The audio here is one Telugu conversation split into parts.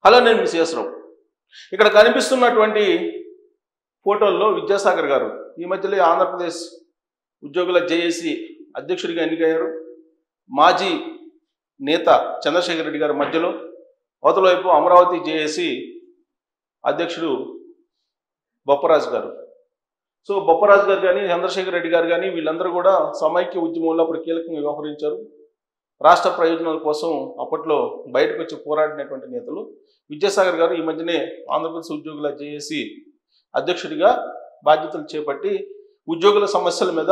హలో, నేను మీ సిఎస్ రావు. ఇక్కడ కనిపిస్తున్నటువంటి ఫోటోల్లో విద్యాసాగర్ గారు ఈ మధ్యలో ఆంధ్రప్రదేశ్ ఉద్యోగుల జేఏసీ అధ్యక్షుడిగా ఎన్నికయ్యారు. మాజీ నేత చంద్రశేఖర్ రెడ్డి గారి మధ్యలో అవతలవైపు అమరావతి జేఏసీ అధ్యక్షుడు బొప్పరాజు గారు. సో బొప్పరాజు గారు కానీ చంద్రశేఖర్ రెడ్డి గారు కానీ వీళ్ళందరూ కూడా సమైక్య ఉద్యమంలో అప్పుడు కీలకంగా వ్యవహరించారు. రాష్ట్ర ప్రయోజనాల కోసం అప్పట్లో బయటకు వచ్చి పోరాడినటువంటి నేతలు. విద్యాసాగర్ గారు ఈ మధ్యనే ఆంధ్రప్రదేశ్ ఉద్యోగుల జేఏసీ అధ్యక్షుడిగా బాధ్యతలు చేపట్టి ఉద్యోగుల సమస్యల మీద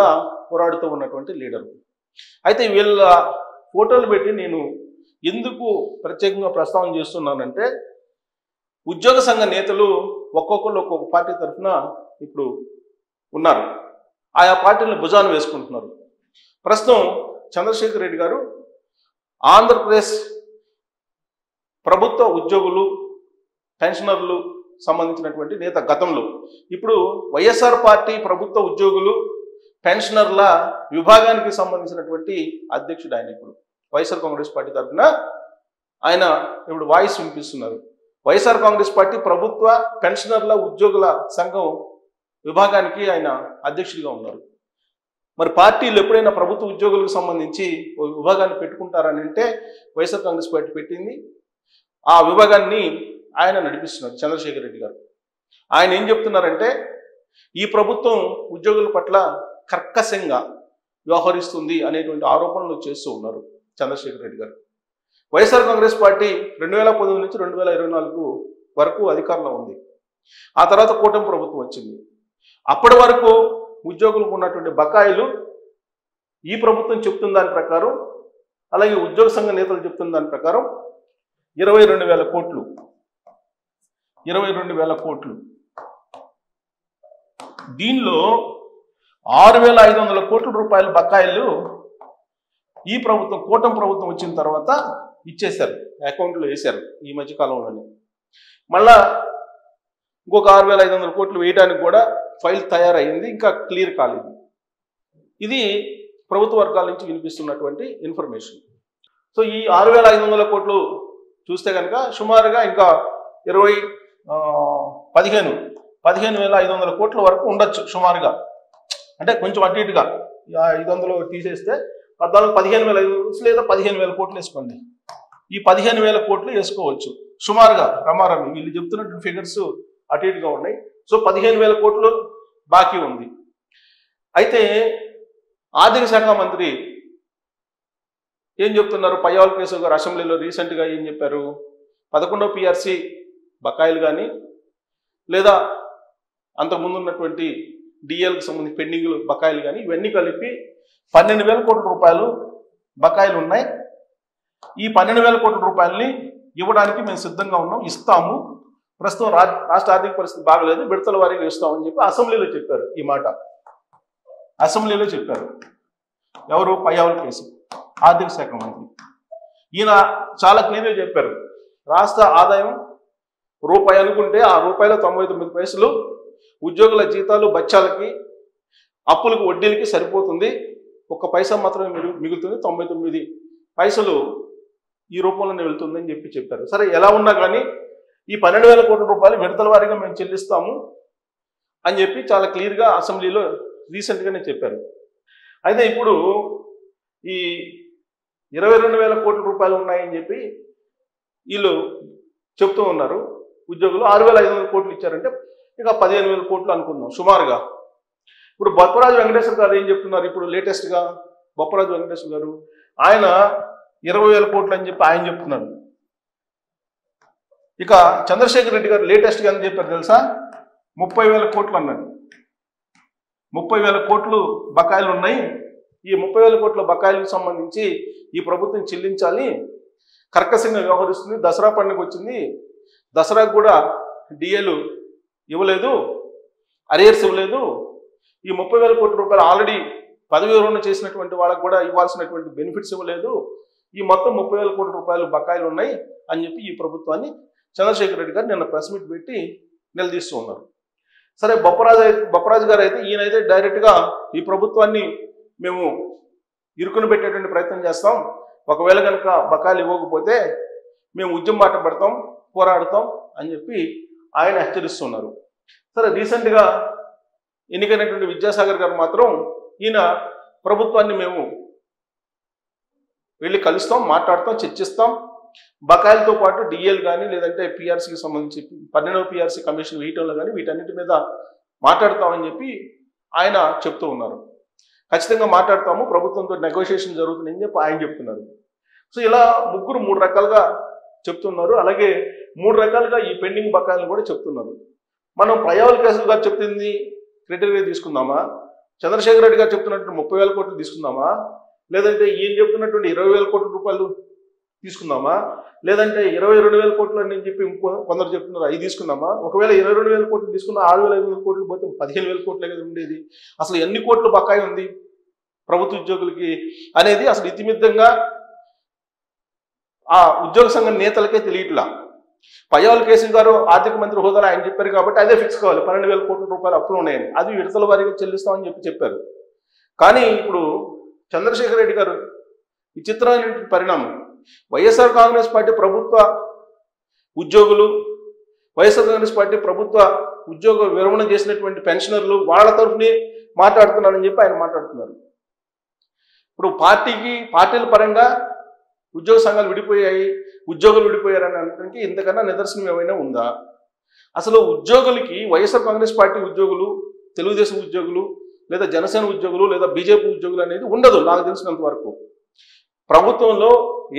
పోరాడుతూ ఉన్నటువంటి లీడరు. అయితే వీళ్ళ ఫోటోలు పెట్టి నేను ఎందుకు ప్రత్యేకంగా ప్రస్తావన చేస్తున్నానంటే, ఉద్యోగ సంఘ నేతలు ఒక్కొక్కరు ఒక్కొక్క పార్టీ తరఫున ఇప్పుడు ఉన్నారు. ఆయా పార్టీలను భుజాన వేసుకుంటున్నారు. ప్రస్తుతం చంద్రశేఖర్ రెడ్డి గారు ఆంధ్రప్రదేశ్ ప్రభుత్వ ఉద్యోగులు పెన్షనర్లు సంబంధించినటువంటి నేత గతంలో. ఇప్పుడు వైఎస్ఆర్ పార్టీ ప్రభుత్వ ఉద్యోగులు పెన్షనర్ల విభాగానికి సంబంధించినటువంటి అధ్యక్షుడు ఆయన. ఇప్పుడు వైఎస్ఆర్ కాంగ్రెస్ పార్టీ తరఫున ఆయన ఇప్పుడు వాయిస్ వినిపిస్తున్నారు. వైఎస్ఆర్ కాంగ్రెస్ పార్టీ ప్రభుత్వ పెన్షనర్ల ఉద్యోగుల సంఘం విభాగానికి ఆయన అధ్యక్షుడిగా ఉన్నారు. మరి పార్టీలు ఎప్పుడైనా ప్రభుత్వ ఉద్యోగులకు సంబంధించి ఓ విభాగాన్ని పెట్టుకుంటారని అంటే వైఎస్ఆర్ కాంగ్రెస్ పార్టీ పెట్టింది. ఆ విభాగాన్ని ఆయన నడిపిస్తున్నారు చంద్రశేఖర్ రెడ్డి గారు. ఆయన ఏం చెప్తున్నారంటే, ఈ ప్రభుత్వం ఉద్యోగుల పట్ల కర్కశంగా వ్యవహరిస్తుంది అనేటువంటి ఆరోపణలు చేస్తూ ఉన్నారు చంద్రశేఖర్ రెడ్డి గారు. వైఎస్ఆర్ కాంగ్రెస్ పార్టీ 2019 నుంచి 2024 వరకు అధికారంలో ఉంది. ఆ తర్వాత కూటమి ప్రభుత్వం వచ్చింది. అప్పటి వరకు ఉద్యోగులకు ఉన్నటువంటి బకాయిలు ఈ ప్రభుత్వం చెప్తున్న దాని ప్రకారం, అలాగే ఉద్యోగ సంఘ నేతలు చెప్తున్న దాని ప్రకారం 22,000 కోట్లు. 22,000 కోట్లు. దీనిలో 6,500 కోట్ల రూపాయల బకాయిలు ఈ ప్రభుత్వం కూటమి ప్రభుత్వం వచ్చిన తర్వాత ఇచ్చేశారు, అకౌంట్లో వేశారు ఈ మధ్య కాలంలోనే. మళ్ళా ఇంకొక 6,500 కోట్లు వేయడానికి కూడా ఫైల్ తయారయ్యింది, ఇంకా క్లియర్ కాలేదు. ఇది ప్రభుత్వ వర్గాల నుంచి వినిపిస్తున్నటువంటి ఇన్ఫర్మేషన్. సో ఈ 6,500 కోట్లు చూస్తే కనుక సుమారుగా ఇంకా 15,500 కోట్ల వరకు ఉండొచ్చు సుమారుగా. అంటే కొంచెం అటు ఇటుగా 500 తీసేస్తే 15,500 లేదా 15,000 కోట్లు వేసుకోండి. ఈ 15,000 కోట్లు వేసుకోవచ్చు సుమారుగా. రమారమి వీళ్ళు చెప్తున్నటువంటి ఫిగర్స్ అటు ఇటుగా ఉన్నాయి. సో 15,000 కోట్లు బాకీ ఉంది. అయితే ఆర్థిక శాఖ మంత్రి ఏం చెప్తున్నారు, పయ్యావుల కేశవ్ గారు అసెంబ్లీలో రీసెంట్గా ఏం చెప్పారు, 11వ పిఆర్సీ బకాయిలు కానీ లేదా అంతకుముందు ఉన్నటువంటి డిఎల్కి సంబంధించి పెండింగ్ బకాయిలు కానీ ఇవన్నీ కలిపి 12,000 కోట్ల రూపాయలు బకాయిలు ఉన్నాయి. ఈ 12,000 కోట్ల రూపాయలని ఇవ్వడానికి మేము సిద్ధంగా ఉన్నాం, ఇస్తాము. ప్రస్తుతం రాష్ట్ర ఆర్థిక పరిస్థితి బాగలేదు, విడతల వారీగా ఇస్తామని చెప్పి అసెంబ్లీలో చెప్పారు. ఈ మాట అసెంబ్లీలో చెప్పారు. ఎవరు? పయ్యావుల కేశవ్, ఆర్థిక శాఖ మంత్రి. ఈయన చాలా క్లియర్గా చెప్పారు, రాష్ట్ర ఆదాయం రూపాయి అనుకుంటే ఆ రూపాయలో 99 పైసలు ఉద్యోగుల జీతాలు బచ్చాలకి అప్పులకు వడ్డీలకి సరిపోతుంది, 1 పైసా మాత్రమే మిగులుతుంది, 99 పైసలు ఈ రూపంలోనే వెళ్తుందని చెప్పారు. సరే, ఎలా ఉన్నా కానీ ఈ 12,000 కోట్ల రూపాయలు విడతల వారీగా మేము చెల్లిస్తాము అని చెప్పి చాలా క్లియర్గా అసెంబ్లీలో రీసెంట్గానే చెప్పారు. అయితే ఇప్పుడు ఈ 22,000 కోట్ల రూపాయలు ఉన్నాయని చెప్పి వీళ్ళు చెప్తూ ఉన్నారు. ఉద్యోగులు 6,500 కోట్లు ఇచ్చారంటే ఇక 15,000 కోట్లు అనుకుందాం సుమారుగా. ఇప్పుడు బొప్పరాజు వెంకటేశ్వర గారు ఏం చెప్తున్నారు, ఇప్పుడు లేటెస్ట్గా బొప్పరాజు వెంకటేశ్వర గారు ఆయన 20,000 కోట్లు అని చెప్పి ఆయన చెప్తున్నారు. ఇక చంద్రశేఖర్ రెడ్డి గారు లేటెస్ట్గా అని చెప్పారు తెలుసా, 30,000 కోట్లు అన్నాడు. 30,000 కోట్లు బకాయిలు ఉన్నాయి. ఈ 30,000 కోట్ల బకాయిలకు సంబంధించి ఈ ప్రభుత్వం చెల్లించాలి, కర్కశంగా వ్యవహరిస్తుంది. దసరా పండుగ వచ్చింది, దసరాకు కూడా డిఏలు ఇవ్వలేదు, అరియర్స్ ఇవ్వలేదు. ఈ 30,000 కోట్ల రూపాయలు ఆల్రెడీ పదవి విరమణ చేసినటువంటి వాళ్ళకు కూడా ఇవ్వాల్సినటువంటి బెనిఫిట్స్ ఇవ్వలేదు. ఈ మొత్తం 30,000 కోట్ల రూపాయలు బకాయిలు ఉన్నాయి అని చెప్పి ఈ ప్రభుత్వాన్ని చంద్రశేఖర్ రెడ్డి గారు నిన్న ప్రెస్ మీట్ పెట్టి నిలదీస్తూ ఉన్నారు. సరే, బొప్పరాజు గారు అయితే ఈయనైతే డైరెక్ట్గా ఈ ప్రభుత్వాన్ని మేము ఇరుకుని పెట్టేటువంటి ప్రయత్నం చేస్తాం, ఒకవేళ కనుక బకాయిలు ఇవ్వకపోతే మేము ఉద్యమం బాట పడతాం, పోరాడతాం అని చెప్పి ఆయన హెచ్చరిస్తున్నారు. సరే, రీసెంట్గా ఎన్నికైనటువంటి విద్యాసాగర్ గారు మాత్రం ఈయన ప్రభుత్వాన్ని మేము వెళ్ళి కలుస్తాం, మాట్లాడతాం, చర్చిస్తాం, బకాయిలతో పాటు డిఎల్ కానీ లేదంటే పిఆర్సీకి సంబంధించి 12వ పిఆర్సీ కమిషన్ వేయటంలో కానీ వీటన్నిటి మీద మాట్లాడతామని చెప్పి ఆయన చెప్తూ ఉన్నారు. ఖచ్చితంగా మాట్లాడతాము, ప్రభుత్వంతో నెగోషియేషన్ జరుగుతుందని చెప్పి ఆయన చెప్తున్నారు. సో ఇలా ముగ్గురు 3 రకాలుగా చెప్తున్నారు. అలాగే 3 రకాలుగా ఈ పెండింగ్ బకాయిలను కూడా చెప్తున్నారు. మనం ప్రయావల్ కేసు గారు చెప్తుంది క్రిటికల్గా తీసుకుందామా, చంద్రశేఖర్ రెడ్డి గారు చెప్తున్నట్టు 30,000 కోట్లు తీసుకుందామా, లేదంటే ఈయన చెప్తున్నటువంటి 20,000 కోట్ల రూపాయలు తీసుకుందామా, లేదంటే 22,000 కోట్లు అని చెప్పి కొందరు చెప్తున్నారు అవి తీసుకుందామా? ఒకవేళ 22,000 కోట్లు తీసుకున్న 6,500 కోట్లు పోతే 15,000 కోట్లే కదా ఉండేది. అసలు ఎన్ని కోట్లు బకాయి ఉంది ప్రభుత్వ ఉద్యోగులకి అనేది అసలు ఇతిమిద్దంగా ఆ ఉద్యోగ సంఘం నేతలకే తెలియట్లా. పయ్యావుల కేసీ గారు ఆర్థిక మంత్రి హోదాలో ఆయన చెప్పారు కాబట్టి అదే ఫిక్స్ కావాలి, 12,000 కోట్ల రూపాయలు అప్పులు ఉన్నాయని, అది విడతల వారీగా చెల్లిస్తామని చెప్పారు. కానీ ఇప్పుడు చంద్రశేఖర్ రెడ్డి గారు విచిత్రమైన పరిణామం, వైఎస్ఆర్ కాంగ్రెస్ పార్టీ ప్రభుత్వ ఉద్యోగులు, వైఎస్ఆర్ కాంగ్రెస్ పార్టీ ప్రభుత్వ ఉద్యోగ విరమణ చేసినటువంటి పెన్షనర్లు వాళ్ళ తరఫునే మాట్లాడుతున్నారని చెప్పి ఆయన మాట్లాడుతున్నారు. ఇప్పుడు పార్టీల పరంగా ఉద్యోగ సంఘాలు విడిపోయాయి, ఉద్యోగులు విడిపోయారని అనడానికి ఇంతకన్నా నిదర్శనం ఏమైనా ఉందా? అసలు ఉద్యోగులకి వైఎస్ఆర్ కాంగ్రెస్ పార్టీ ఉద్యోగులు, తెలుగుదేశం ఉద్యోగులు, లేదా జనసేన ఉద్యోగులు, లేదా బీజేపీ ఉద్యోగులు అనేది ఉండదు. నాకు తెలిసినంత వరకు ప్రభుత్వంలో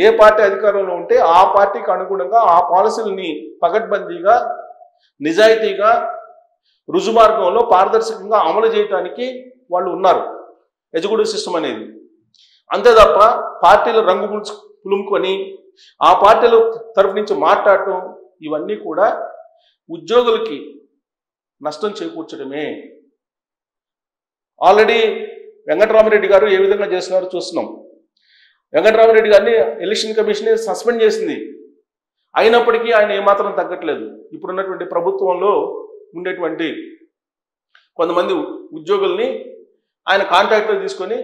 ఏ పార్టీ అధికారంలో ఉంటే ఆ పార్టీకి అనుగుణంగా ఆ పాలసీలని పకడ్బందీగా, నిజాయితీగా, రుజుమార్గంలో పారదర్శకంగా అమలు చేయడానికి వాళ్ళు ఉన్నారు. ఎగ్జిక్యూటివ్ సిస్టమ్ అనేది అంతే తప్ప పార్టీల రంగు పులుముకొని ఆ పార్టీల తరఫు నుంచి మాట్లాడటం ఇవన్నీ కూడా ఉద్యోగులకి నష్టం చేకూర్చడమే. ఆల్రెడీ వెంకటరామరెడ్డి గారు ఏ విధంగా చేస్తున్నారో చూస్తున్నాం. వెంకటరామరెడ్డి గారిని ఎలక్షన్ కమిషన్ సస్పెండ్ చేసింది, అయినప్పటికీ ఆయన ఏమాత్రం తగ్గట్లేదు. ఇప్పుడున్నటువంటి ప్రభుత్వంలో ఉండేటువంటి కొంతమంది ఉద్యోగుల్ని ఆయన కాంట్రాక్ట్లో తీసుకొని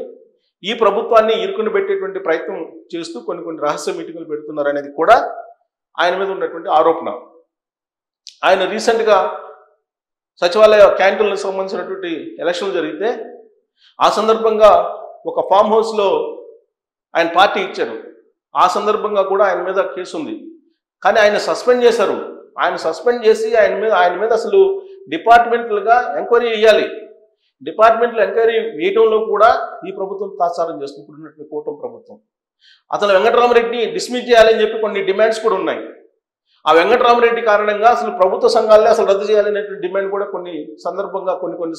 ఈ ప్రభుత్వాన్ని ఇరుకుని పెట్టేటువంటి ప్రయత్నం చేస్తూ కొన్ని రహస్య మీటింగులు పెడుతున్నారు అనేది కూడా ఆయన మీద ఉన్నటువంటి ఆరోపణ. ఆయన రీసెంట్గా సచివాలయ క్యాంటీన్లకు సంబంధించినటువంటి ఎలక్షన్లు జరిగితే ఆ సందర్భంగా ఒక ఫామ్ హౌస్లో ఆయన పార్టీ ఇచ్చారు. ఆ సందర్భంగా కూడా ఆయన మీద కేసు ఉంది. కానీ ఆయన సస్పెండ్ చేశారు. ఆయన సస్పెండ్ చేసి ఆయన మీద అసలు డిపార్ట్మెంట్లుగా ఎంక్వైరీ చేయాలి. డిపార్ట్మెంట్లు ఎంక్వైరీ వేయడంలో కూడా ఈ ప్రభుత్వం తాత్సారం చేస్తుంది. ఇప్పుడున్నటువంటి కూటమి ప్రభుత్వం అసలు వెంకటరామరెడ్డిని డిస్మిస్ చేయాలని చెప్పి కొన్ని డిమాండ్స్ కూడా ఉన్నాయి. ఆ వెంకటరామరెడ్డి కారణంగా అసలు ప్రభుత్వ సంఘాలనే అసలు రద్దు చేయాలనేటువంటి డిమాండ్ కూడా కొన్ని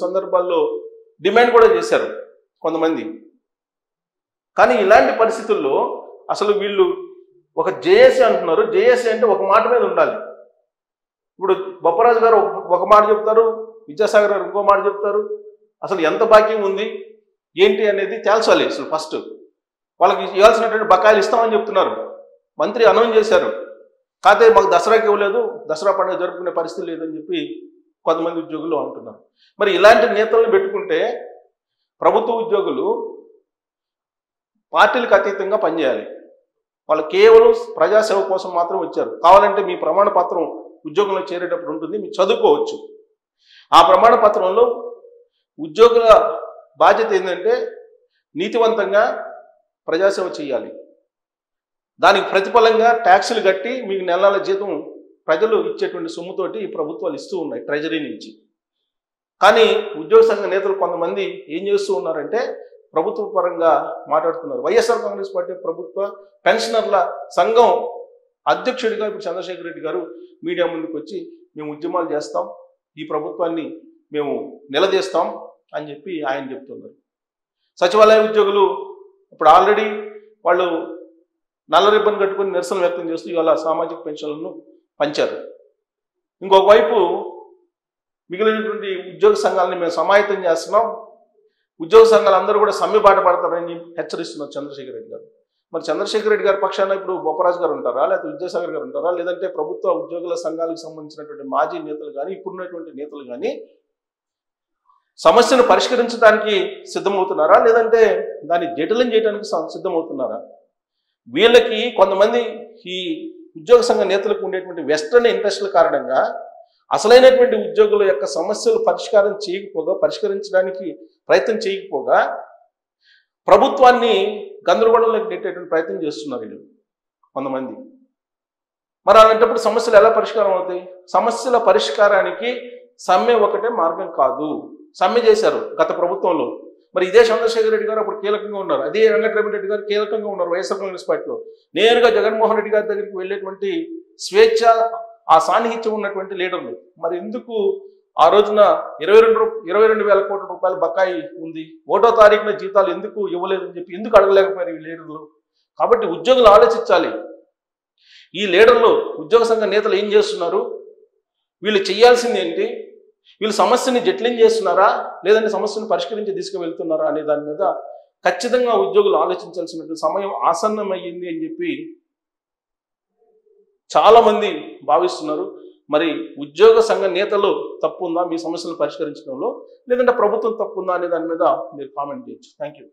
సందర్భాల్లో డిమాండ్ కూడా చేశారు కొంతమంది. కానీ ఇలాంటి పరిస్థితుల్లో అసలు వీళ్ళు ఒక జేఏసీ అంటున్నారు. జేఏసీ అంటే ఒక మాట మీద ఉండాలి. ఇప్పుడు బొప్పరాజు గారు ఒక మాట చెప్తారు, విద్యాసాగర్ గారు ఇంకో మాట చెప్తారు. అసలు ఎంత బాకీ ఉంది ఏంటి అనేది తేల్చాలి. అసలు ఫస్ట్ వాళ్ళకి ఇవ్వాల్సినటువంటి బకాయిలు ఇస్తామని చెప్తున్నారు, మంత్రి అనౌన్స్ చేశారు. కాకపోతే మాకు దసరాకి ఇవ్వలేదు, దసరా పండుగ జరుపుకునే పరిస్థితి లేదని చెప్పి కొంతమంది ఉద్యోగులు అంటున్నారు. మరి ఇలాంటి నేతలను పెట్టుకుంటే ప్రభుత్వ ఉద్యోగులు పార్టీలకు అతీతంగా పనిచేయాలి. వాళ్ళు కేవలం ప్రజాసేవ కోసం మాత్రం వచ్చారు. కావాలంటే మీ ప్రమాణ పత్రం ఉద్యోగంలో చేరేటప్పుడు ఉంటుంది, మీరు చదువుకోవచ్చు. ఆ ప్రమాణ పత్రంలో ఉద్యోగుల బాధ్యత ఏంటంటే నీతివంతంగా ప్రజాసేవ చేయాలి. దానికి ప్రతిఫలంగా ట్యాక్సులు కట్టి మీకు నెలల జీతం ప్రజలు ఇచ్చేటువంటి సొమ్ముతోటి ఈ ప్రభుత్వాలు ఇస్తూ ఉన్నాయి ట్రెజరీ నుంచి. కానీ ఉద్యోగ సంఘ నేతలు కొంతమంది ఏం చేస్తూ ఉన్నారంటే ప్రభుత్వ పరంగా మాట్లాడుతున్నారు. వైఎస్ఆర్ కాంగ్రెస్ పార్టీ ప్రభుత్వ పెన్షనర్ల సంఘం అధ్యక్షుడిగా ఇప్పుడు చంద్రశేఖర్ రెడ్డి గారు మీడియా ముందుకు వచ్చి మేము ఉద్యమాలు చేస్తాం, ఈ ప్రభుత్వాన్ని మేము నిలదీస్తాం అని చెప్పి ఆయన చెప్తున్నారు. సచివాలయ ఉద్యోగులు ఇప్పుడు ఆల్రెడీ వాళ్ళు నల్ల రిబ్బన్ కట్టుకుని నిరసన వ్యక్తం చేస్తూ ఇవాళ సామాజిక పెన్షన్లను పంచారు. ఇంకొక వైపు మిగిలినటువంటి ఉద్యోగ సంఘాలని మేము సమాయత్తం చేస్తున్నాం, ఉద్యోగ సంఘాలు అందరూ కూడా సమ్మె బాట పడతారని హెచ్చరిస్తున్నారు చంద్రశేఖర్ రెడ్డి గారు. మరి చంద్రశేఖర్ రెడ్డి గారి పక్షాన ఇప్పుడు బొప్పరాజు గారు ఉంటారా, లేకపోతే విద్యాసాగర్ గారు ఉంటారా, లేదంటే ప్రభుత్వ ఉద్యోగుల సంఘాలకు సంబంధించినటువంటి మాజీ నేతలు కానీ ఇప్పుడున్నటువంటి నేతలు కానీ సమస్యను పరిష్కరించడానికి సిద్ధమవుతున్నారా, లేదంటే దాన్ని జటిలం చేయడానికి సిద్ధమవుతున్నారా? వీళ్ళకి కొంతమంది ఈ ఉద్యోగ సంఘ నేతలకు ఉండేటువంటి వెస్టర్న్ ఇంట్రెస్ట్ల కారణంగా అసలైనటువంటి ఉద్యోగుల యొక్క సమస్యలు పరిష్కరించడానికి ప్రయత్నం చేయకపోగా ప్రభుత్వాన్ని గందరగోళంలోకి నెట్టేటువంటి ప్రయత్నం చేస్తున్నారు వీళ్ళు కొంతమంది. మరి అలాంటప్పుడు సమస్యలు ఎలా పరిష్కారం అవుతాయి? సమస్యల పరిష్కారానికి సమ్మె ఒకటే మార్గం కాదు. సమ్మె చేశారు గత ప్రభుత్వంలో. మరి ఇదే చంద్రశేఖర్ రెడ్డి గారు అప్పుడు కీలకంగా ఉన్నారు, అదే వెంకటరామరెడ్డి గారు కీలకంగా ఉన్నారు వైఎస్ఆర్ కాంగ్రెస్ పార్టీలో. నేరుగా జగన్మోహన్ రెడ్డి గారి దగ్గరికి వెళ్ళేటువంటి స్వేచ్ఛ, ఆ సాన్నిహిత్యం ఉన్నటువంటి లీడర్లు. మరి ఎందుకు ఆ రోజున 22,000 కోట్ల రూపాయల బకాయి ఉంది, 1వ తారీఖున జీతాలు ఎందుకు ఇవ్వలేదని చెప్పి ఎందుకు అడగలేకపోయారు ఈ లీడర్లు? కాబట్టి ఉద్యోగులు ఆలోచించాలి. ఈ లీడర్లు, ఉద్యోగ సంఘ నేతలు ఏం చేస్తున్నారు, వీళ్ళు చేయాల్సింది ఏంటి, వీళ్ళు సమస్యని జటిలం చేస్తున్నారా లేదంటే సమస్యను పరిష్కరించి తీసుకువెళ్తున్నారా అనే దాని మీద ఖచ్చితంగా ఉద్యోగులు ఆలోచించాల్సిన సమయం ఆసన్నమయ్యింది అని చెప్పి చాలా మంది భావిస్తున్నారు. మరి ఉద్యోగ సంఘ నేతలు తప్పు ఉందా మీ సమస్యలను పరిష్కరించడంలో, లేదంటే ప్రభుత్వం తప్పు ఉందా అనే దాని మీద మీరు కామెంట్ చేయొచ్చు. Thank you.